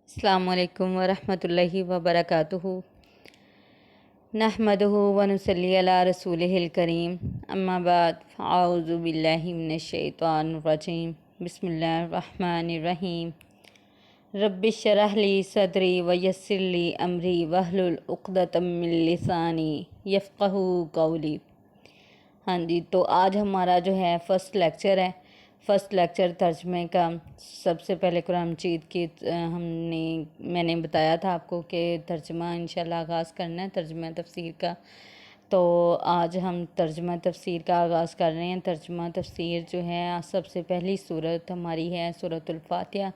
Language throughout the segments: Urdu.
السلام علیکم ورحمۃ اللہ وبرکاتہ۔ نحمدہ ونصلی علی رسولہ الکریم، اما بعد فاعوذ باللہ من الشیطان الرجیم، بسم اللہ الرحمن الرحیم۔ رب اشرح لی صدری ویسر لی امری واحلل عقدۃ من لسانی یفقہوا قولی۔ ہاں جی، تو آج ہمارا جو ہے فرسٹ لیکچر ترجمے کا۔ سب سے پہلے قرآن مجید کی میں نے بتایا تھا آپ کو کہ ترجمہ انشاءاللہ آغاز کرنا ہے ترجمہ تفسیر کا، تو آج ہم ترجمہ تفسیر کا آغاز کر رہے ہیں۔ ترجمہ تفسیر جو ہے سب سے پہلی صورت ہماری ہے سورۃ الفاتحہ۔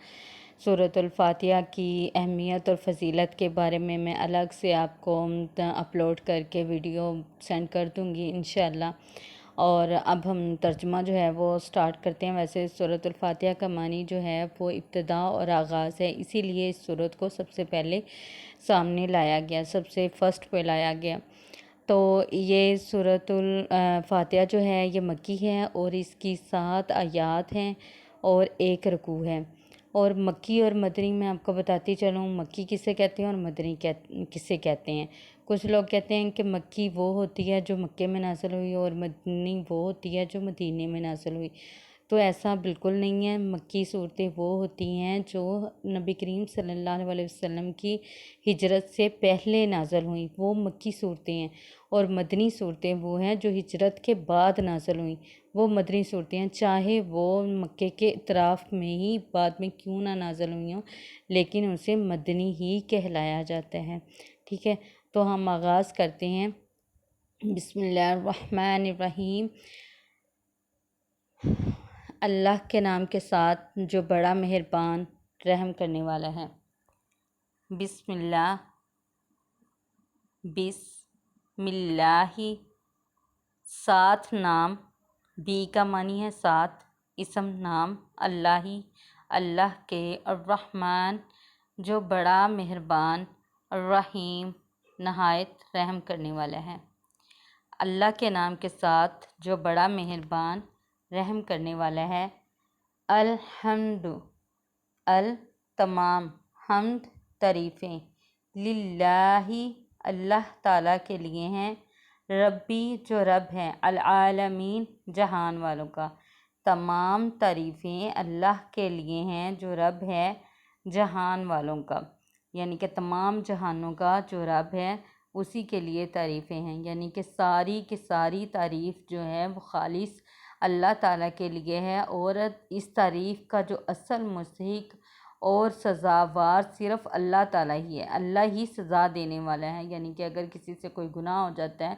سورۃ الفاتحہ کی اہمیت اور فضیلت کے بارے میں الگ سے آپ کو اپلوڈ کر کے ویڈیو سینڈ کر دوں گی انشاءاللہ۔ اور اب ہم ترجمہ جو ہے وہ سٹارٹ کرتے ہیں۔ ویسے سورۃ الفاتحہ کا معنی جو ہے وہ ابتدا اور آغاز ہے، اسی لیے اس سورت کو سب سے پہلے سامنے لایا گیا، سب سے فرسٹ پہ لایا گیا۔ تو یہ سورۃ الفاتحہ جو ہے یہ مکی ہے اور اس کی 7 آیات ہیں اور 1 رکوع ہے۔ اور مکی اور مدنی میں آپ کو بتاتی چلوں، مکی کسے کہتے ہیں اور مدنی کسے کہتے ہیں۔ کچھ لوگ کہتے ہیں کہ مکی وہ ہوتی ہے جو مکے میں نازل ہوئی اور مدنی وہ ہوتی ہے جو مدینے میں نازل ہوئی، تو ایسا بالکل نہیں ہے۔ مکی صورتیں وہ ہوتی ہیں جو نبی کریم صلی اللہ علیہ وسلم کی ہجرت سے پہلے نازل ہوئیں، وہ مکی صورتیں ہیں، اور مدنی صورتیں وہ ہیں جو ہجرت کے بعد نازل ہوئیں، وہ مدنی صورتیں ہیں، چاہے وہ مکے کے اطراف میں ہی بعد میں کیوں نہ نازل ہوئی ہوں، لیکن اسے مدنی ہی کہلایا جاتا ہے۔ ٹھیک ہے، تو ہم آغاز کرتے ہیں۔ بسم اللہ الرحمن الرحیم۔ اللہ کے نام کے ساتھ جو بڑا مہربان رحم کرنے والا ہے۔ بسم اللہ، بسم اللہ، ساتھ نام، بی کا معنی ہے ساتھ، اسم نام، اللہ ہی، اللہ کے، الرحمن جو بڑا مہربان، الرحیم نہایت رحم کرنے والا ہے۔ اللہ کے نام کے ساتھ جو بڑا مہربان رحم کرنے والا ہے۔ الحمد، تمام، حمد تعریفیں، للہ اللہ تعالیٰ کے لیے ہیں، ربی جو رب ہے، العالمین جہان والوں کا، تمام تعریفیں اللہ کے لیے ہیں جو رب ہے جہان والوں کا، یعنی کہ تمام جہانوں کا جو رب ہے اسی کے لیے تعریفیں ہیں، یعنی کہ ساری کی ساری تعریف جو ہے وہ خالص اللہ تعالیٰ کے لیے ہے، اور اس تعریف کا جو اصل مستحق اور سزاوار صرف اللہ تعالیٰ ہی ہے، اللہ ہی سزا دینے والا ہے۔ یعنی کہ اگر کسی سے کوئی گناہ ہو جاتا ہے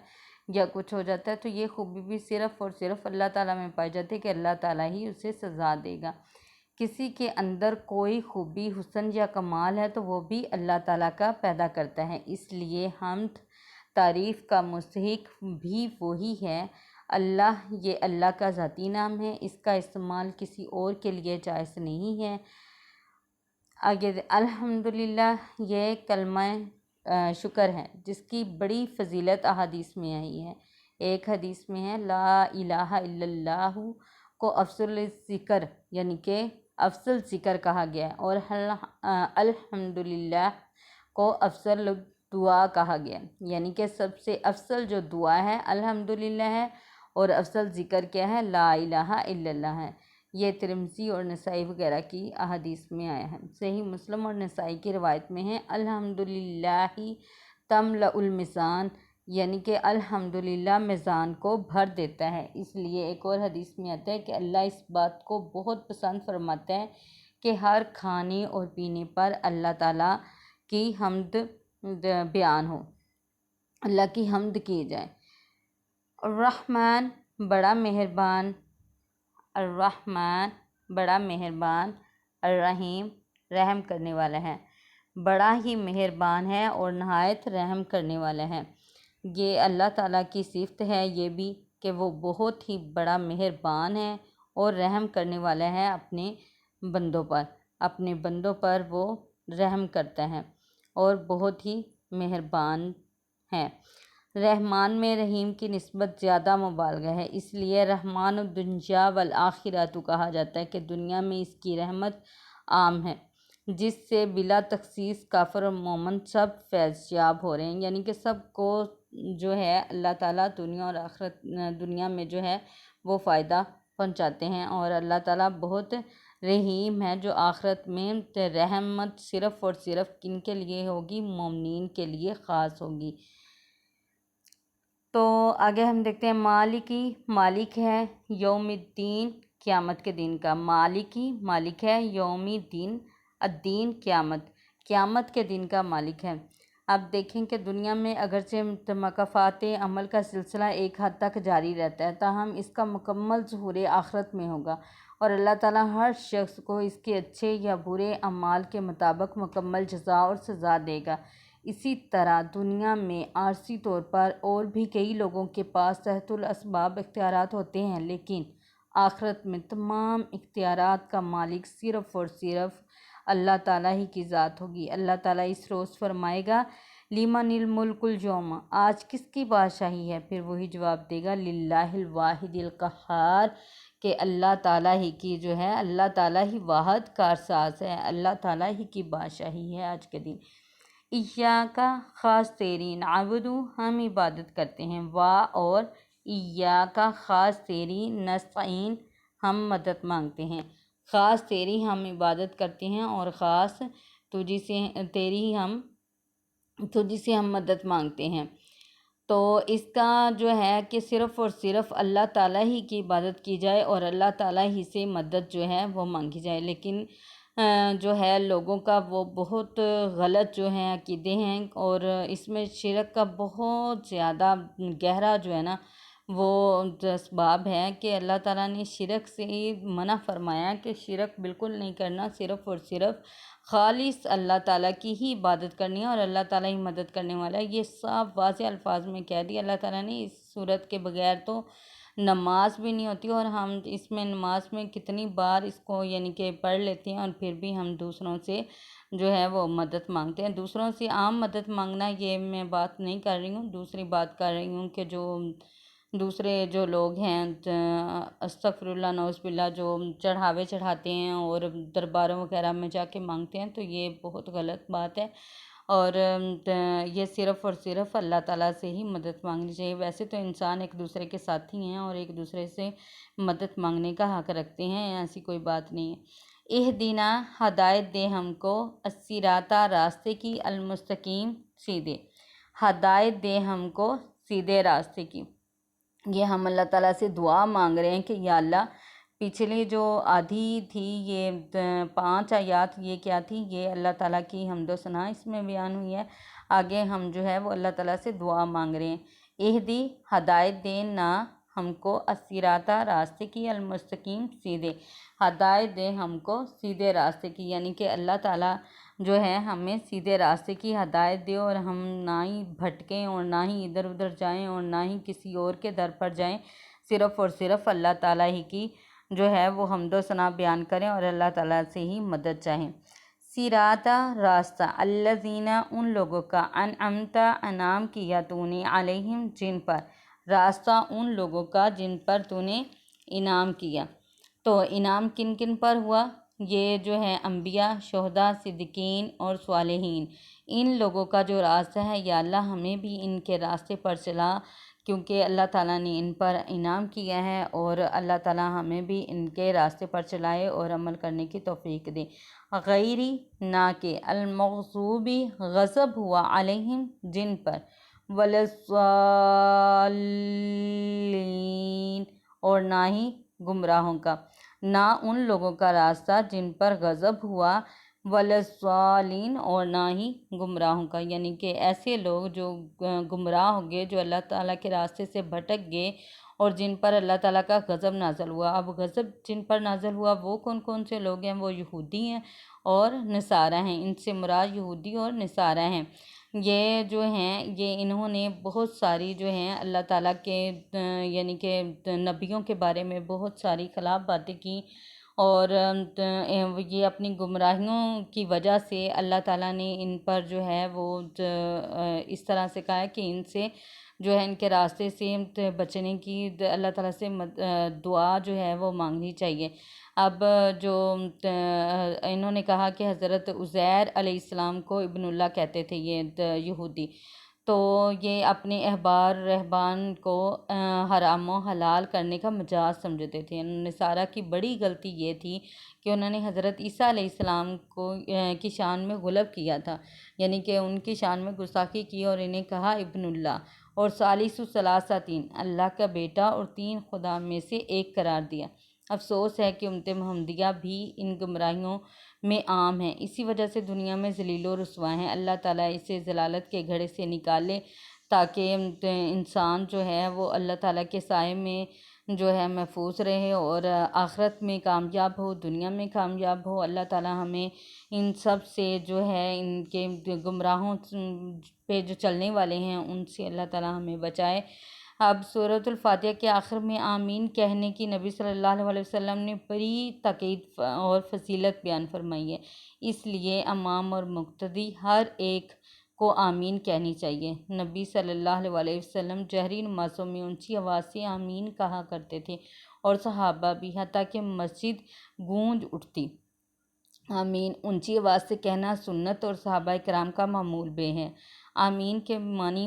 یا کچھ ہو جاتا ہے تو یہ خوبی بھی صرف اور صرف اللہ تعالیٰ میں پائی جاتی ہے کہ اللہ تعالیٰ ہی اسے سزا دے گا۔ کسی کے اندر کوئی خوبی، حسن یا کمال ہے تو وہ بھی اللہ تعالیٰ کا پیدا کرتا ہے، اس لیے حمد تعریف کا مستحق بھی وہی ہے۔ اللہ، یہ اللہ کا ذاتی نام ہے، اس کا استعمال کسی اور کے لیے جائز نہیں ہے۔ آگے الحمدللہ، یہ کلمہ شکر ہے جس کی بڑی فضیلت احادیث میں آئی ہے۔ ایک حدیث میں ہے لا الہ الا اللہ کو افضل ذکر، یعنی کہ افضل ذکر کہا گیا ہے، اور الحمدللہ کو افضل دعا کہا گیا، یعنی کہ سب سے افضل جو دعا ہے الحمدللہ ہے، اور افضل ذکر کیا ہے؟ لا الہ الا اللہ ہے۔ یہ ترمذی اور نسائی وغیرہ کی احادیث میں آیا ہے۔ صحیح مسلم اور نسائی کی روایت میں ہے الحمدللہ تملأ المیزان، یعنی کہ الحمدللہ میزان کو بھر دیتا ہے۔ اس لیے ایک اور حدیث میں آتا ہے کہ اللہ اس بات کو بہت پسند فرماتا ہے کہ ہر کھانے اور پینے پر اللہ تعالیٰ کی حمد بیان ہو، اللہ کی حمد کی جائے۔ الرحمن بڑا مہربان، الرحمن بڑا مہربان، الرحیم رحم کرنے والا ہے، بڑا ہی مہربان ہے اور نہایت رحم کرنے والا ہے۔ یہ اللہ تعالیٰ کی صفت ہے یہ بھی کہ وہ بہت ہی بڑا مہربان ہے اور رحم کرنے والا ہے اپنے بندوں پر وہ رحم کرتا ہے اور بہت ہی مہربان ہے۔ رحمان میں رحیم کی نسبت زیادہ مبالغہ ہے، اس لیے رحمان الدنیا والآخرہ کہا جاتا ہے کہ دنیا میں اس کی رحمت عام ہے، جس سے بلا تخصیص کافر اور مومن سب فیض یاب ہو رہے ہیں، یعنی کہ سب کو جو ہے اللہ تعالیٰ دنیا اور آخرت دنیا میں جو ہے وہ فائدہ پہنچاتے ہیں، اور اللہ تعالیٰ بہت رحیم ہے، جو آخرت میں رحمت صرف اور صرف کن کے لیے ہوگی؟ مومنین کے لیے خاص ہوگی۔ تو آگے ہم دیکھتے ہیں مالکی، مالک ہے یوم الدین، قیامت کے دن کا، مالکی مالک ہے یوم الدین، الدین قیامت، قیامت کے دن کا مالک ہے۔ اب دیکھیں کہ دنیا میں اگرچہ مکافات عمل کا سلسلہ ایک حد تک جاری رہتا ہے، تاہم اس کا مکمل ظہور آخرت میں ہوگا، اور اللہ تعالیٰ ہر شخص کو اس کے اچھے یا برے اعمال کے مطابق مکمل جزا اور سزا دے گا۔ اسی طرح دنیا میں عارضی طور پر اور بھی کئی لوگوں کے پاس تحت الاسباب اختیارات ہوتے ہیں، لیکن آخرت میں تمام اختیارات کا مالک صرف اور صرف اللہ تعالیٰ ہی کی ذات ہوگی۔ اللہ تعالیٰ اس روز فرمائے گا لمن الملک اليوم، آج کس کی بادشاہی ہے؟ پھر وہی جواب دے گا للہ الواحد القہار، کہ اللہ تعالیٰ ہی کی جو ہے، اللہ تعالیٰ ہی واحد کارساز ہے، اللہ تعالیٰ ہی کی بادشاہی ہے آج کے دن۔ ایاکا، خاص تیری، نعبدو، ہم عبادت کرتے ہیں، اور ایاکا، خاص تیری، نستعین، ہم مدد مانگتے ہیں، خاص تیری ہم عبادت کرتے ہیں، اور خاص تجھ سے ہم مدد مانگتے ہیں۔ تو اس کا جو ہے کہ صرف اور صرف اللہ تعالیٰ ہی کی عبادت کی جائے اور اللہ تعالیٰ ہی سے مدد جو ہے وہ مانگی جائے، لیکن جو ہے لوگوں کا وہ بہت غلط جو ہیں عقیدے ہیں، اور اس میں شرک کا بہت زیادہ گہرا جو ہے نا وہ اسباب ہے کہ اللہ تعالیٰ نے شرک سے منع فرمایا کہ شرک بالکل نہیں کرنا، صرف اور صرف خالص اللہ تعالیٰ کی ہی عبادت کرنی ہے، اور اللہ تعالیٰ ہی مدد کرنے والا ہے۔ یہ صاف واضح الفاظ میں کہہ دیا اللہ تعالیٰ نے۔ اس صورت کے بغیر تو نماز بھی نہیں ہوتی، اور ہم اس میں نماز میں کتنی بار اس کو یعنی کہ پڑھ لیتے ہیں، اور پھر بھی ہم دوسروں سے جو ہے وہ مدد مانگتے ہیں۔ دوسروں سے عام مدد مانگنا یہ میں بات نہیں کر رہی ہوں، دوسری بات کر رہی ہوں کہ جو دوسرے جو لوگ ہیں استغفر اللہ نعوذ باللہ، جو چڑھاوے چڑھاتے ہیں اور درباروں وغیرہ میں جا کے مانگتے ہیں، تو یہ بہت غلط بات ہے، اور یہ صرف اور صرف اللہ تعالیٰ سے ہی مدد مانگنی چاہیے۔ ویسے تو انسان ایک دوسرے کے ساتھی ہیں اور ایک دوسرے سے مدد مانگنے کا حق رکھتے ہیں، ایسی کوئی بات نہیں ہے۔ اہدنا، ہدایت دے ہم کو، الصراط، راستے کی، المستقیم، سیدھے، ہدایت دے ہم کو سیدھے راستے کی۔ یہ ہم اللہ تعالیٰ سے دعا مانگ رہے ہیں کہ یا اللہ، پچھلی جو آدھی تھی یہ 5 آیات، یہ کیا تھی؟ یہ اللہ تعالیٰ کی حمد و ثنا اس میں بیان ہوئی ہے۔ آگے ہم جو ہے وہ اللہ تعالیٰ سے دعا مانگ رہے ہیں، اہدی، ہدایت دینا ہم کو، الصراط، راستے کی، المستقیم، سیدھے، ہدایت دے ہم کو سیدھے راستے کی، یعنی کہ اللہ تعالیٰ جو ہے ہمیں سیدھے راستے کی ہدایت دے، اور ہم نہ ہی بھٹکیں اور نہ ہی ادھر ادھر جائیں اور نہ ہی کسی اور کے در پر جائیں، صرف اور صرف اللہ تعالیٰ ہی کی جو ہے وہ حمد و ثنا بیان کریں اور اللہ تعالیٰ سے ہی مدد چاہیں۔ صراط، راستہ، الذین، ان لوگوں کا، انعمت، انعام کیا تو نے، علیہم، جن پر، راستہ ان لوگوں کا جن پر تو نے انعام کیا۔ تو انعام کن کن پر ہوا؟ یہ جو ہے انبیاء، شہداء، صدیقین اور صالحین، ان لوگوں کا جو راستہ ہے یا اللہ ہمیں بھی ان کے راستے پر چلا، کیونکہ اللہ تعالیٰ نے ان پر انعام کیا ہے، اور اللہ تعالیٰ ہمیں بھی ان کے راستے پر چلائے اور عمل کرنے کی توفیق دے۔ غیری، نہ کہ، المغضوبی، غضب ہوا، علیہم، جن پر، ولا الضالین، اور نہ ہی گمراہوں کا، نہ ان لوگوں کا راستہ جن پر غضب ہوا، ولا الضالین، اور نہ ہی گمراہوں کا، یعنی کہ ایسے لوگ جو گمراہ ہو گئے، جو اللہ تعالیٰ کے راستے سے بھٹک گئے اور جن پر اللہ تعالیٰ کا غضب نازل ہوا۔ اب غضب جن پر نازل ہوا وہ کون کون سے لوگ ہیں؟ وہ یہودی ہیں اور نصارہ ہیں، ان سے مراد یہودی اور نصارہ ہیں۔ یہ جو ہیں یہ انہوں نے بہت ساری جو ہیں اللہ تعالیٰ کے یعنی کہ نبیوں کے بارے میں بہت ساری خلاف باتیں کی، اور یہ اپنی گمراہیوں کی وجہ سے اللہ تعالیٰ نے ان پر جو ہے وہ اس طرح سے کہا ہے کہ ان سے جو ہے ان کے راستے سے بچنے کی اللہ تعالیٰ سے دعا جو ہے وہ مانگنی چاہیے۔ اب جو انہوں نے کہا کہ حضرت عزیر علیہ السلام کو ابن اللہ کہتے تھے یہ یہودی، تو یہ اپنے احبار رہبان کو حرام و حلال کرنے کا مجاز سمجھتے تھے۔ نصارہ کی بڑی غلطی یہ تھی کہ انہوں نے حضرت عیسیٰ علیہ السلام کو کی شان میں غلب کیا تھا، یعنی کہ ان کی شان میں گستاخی کی اور انہیں کہا ابن اللہ اور ثالث ثلاثہ تین، اللہ کا بیٹا اور تین خدا میں سے ایک قرار دیا۔ افسوس ہے کہ امت محمدیہ بھی ان گمراہیوں میں عام ہے، اسی وجہ سے دنیا میں ذلیل و رسوا ہیں۔ اللہ تعالیٰ اسے ضلالت کے گھڑے سے نکالے تاکہ انسان جو ہے وہ اللہ تعالیٰ کے سائے میں جو ہے محفوظ رہے اور آخرت میں کامیاب ہو، دنیا میں کامیاب ہو۔ اللہ تعالیٰ ہمیں ان سب سے جو ہے ان کے گمراہوں پہ جو چلنے والے ہیں ان سے اللہ تعالیٰ ہمیں بچائے۔ اب سورۃ الفاتحہ کے آخر میں آمین کہنے کی نبی صلی اللہ علیہ وسلم نے بڑی تاکید اور فضیلت بیان فرمائی ہے، اس لیے امام اور مقتدی ہر ایک کو آمین کہنی چاہیے۔ نبی صلی اللہ علیہ وسلم جہری نمازوں میں اونچی آواز سے آمین کہا کرتے تھے اور صحابہ بھی، حتیٰ کہ مسجد گونج اٹھتی۔ آمین اونچی آواز سے کہنا سنت اور صحابہ کرام کا معمول بھی ہے۔ آمین کے معنی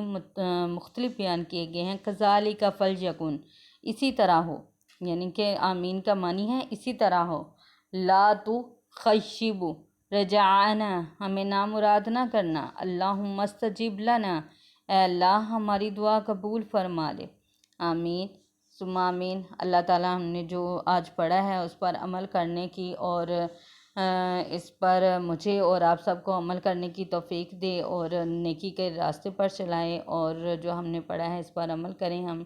مختلف بیان کیے گئے ہیں۔ کذالک فلیکن، اسی طرح ہو، یعنی کہ آمین کا معنی ہے اسی طرح ہو۔ لا تخیب رجعنا، ہمیں نامراد نہ کرنا۔ اللہم استجب لنا، اے اللہ ہماری دعا قبول فرما لے۔ آمین ثم آمین۔ اللہ تعالیٰ ہم نے جو آج پڑھا ہے اس پر عمل کرنے کی اور اس پر مجھے اور آپ سب کو عمل کرنے کی توفیق دے اور نیکی کے راستے پر چلائے، اور جو ہم نے پڑھا ہے اس پر عمل کریں ہم۔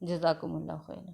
جزاکم اللہ خیر۔